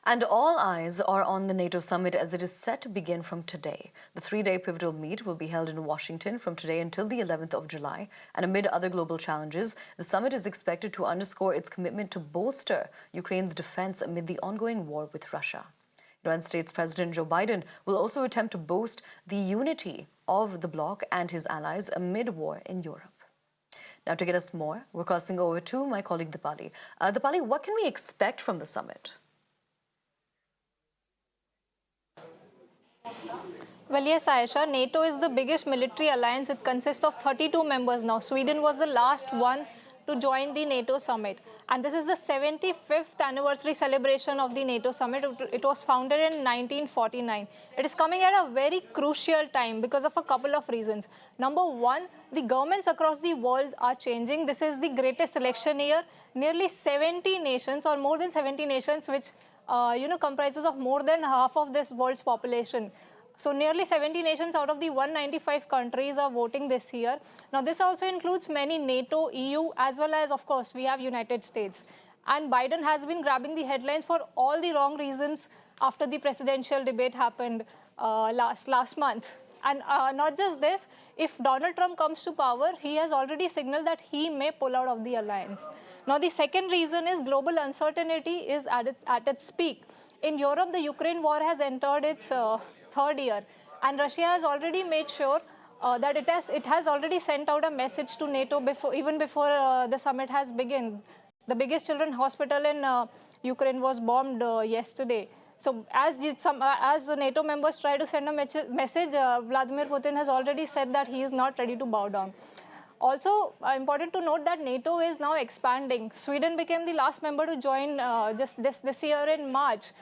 And all eyes are on the NATO summit as it is set to begin from today. The three-day pivotal meet will be held in Washington from today until the 11th of July. And amid other global challenges, the summit is expected to underscore its commitment to bolster Ukraine's defense amid the ongoing war with Russia. United States President Joe Biden will also attempt to boost the unity of the bloc and his allies amid war in Europe. Now, to get us more, we're crossing over to my colleague Dipali. Dipali, what can we expect from the summit? Well, yes, Aisha, NATO is the biggest military alliance. It consists of 32 members now. Sweden was the last one to join the NATO summit. And this is the 75th anniversary celebration of the NATO summit. It was founded in 1949. It is coming at a very crucial time because of a couple of reasons. Number one, the governments across the world are changing. This is the greatest election year. Nearly 70 nations or more than 70 nations, which comprises of more than half of this world's population. So nearly 70 nations out of the 195 countries are voting this year. Now, this also includes many NATO, EU, as well as, of course, we have United States. And Biden has been grabbing the headlines for all the wrong reasons after the presidential debate happened last month. And not just this, if Donald Trump comes to power, he has already signaled that he may pull out of the alliance. Now, the second reason is global uncertainty is at its peak. In Europe, the Ukraine war has entered its third year, and Russia has already made sure that it has already sent out a message to NATO even before the summit has begun. The biggest children's hospital in Ukraine was bombed yesterday. So as the NATO members try to send a message, Vladimir Putin has already said that he is not ready to bow down. Also, important to note that NATO is now expanding. Sweden became the last member to join just this year in March.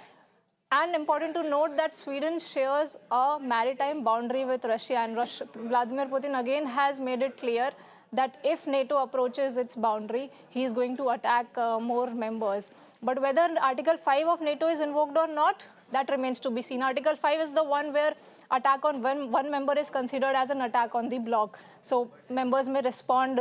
And important to note that Sweden shares a maritime boundary with Russia, and Vladimir Putin again has made it clear that if NATO approaches its boundary, he is going to attack more members. But whether Article 5 of NATO is invoked or not, that remains to be seen. Article 5 is the one where attack on one member is considered as an attack on the bloc. So members may respond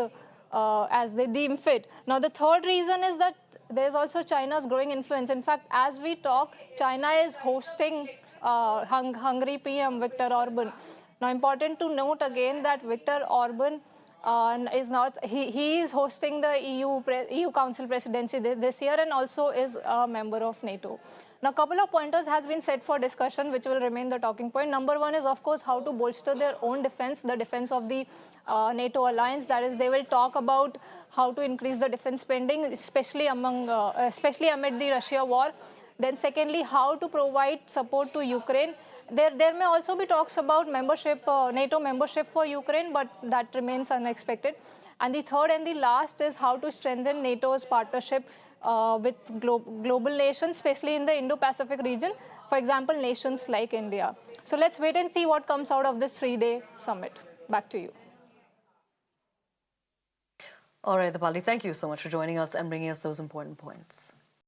as they deem fit. Now, the third reason is that there's also China's growing influence. In fact, as we talk, China is hosting Hungary PM Viktor Orban. Now, important to note again that Viktor Orban is not, he is hosting the EU Council presidency this year and also is a member of NATO. Now, a couple of pointers has been set for discussion, which will remain the talking point. Number one is, of course, how to bolster their own defense, the defense of the NATO alliance. That is, they will talk about how to increase the defense spending, especially amid the Russia war. Then secondly, how to provide support to Ukraine. There may also be talks about membership, NATO membership for Ukraine, but that remains unexpected. And the third and the last is how to strengthen NATO's partnership with global nations, especially in the Indo-Pacific region, for example, nations like India. So let's wait and see what comes out of this three-day summit. Back to you. All right, Dipali, thank you so much for joining us and bringing us those important points.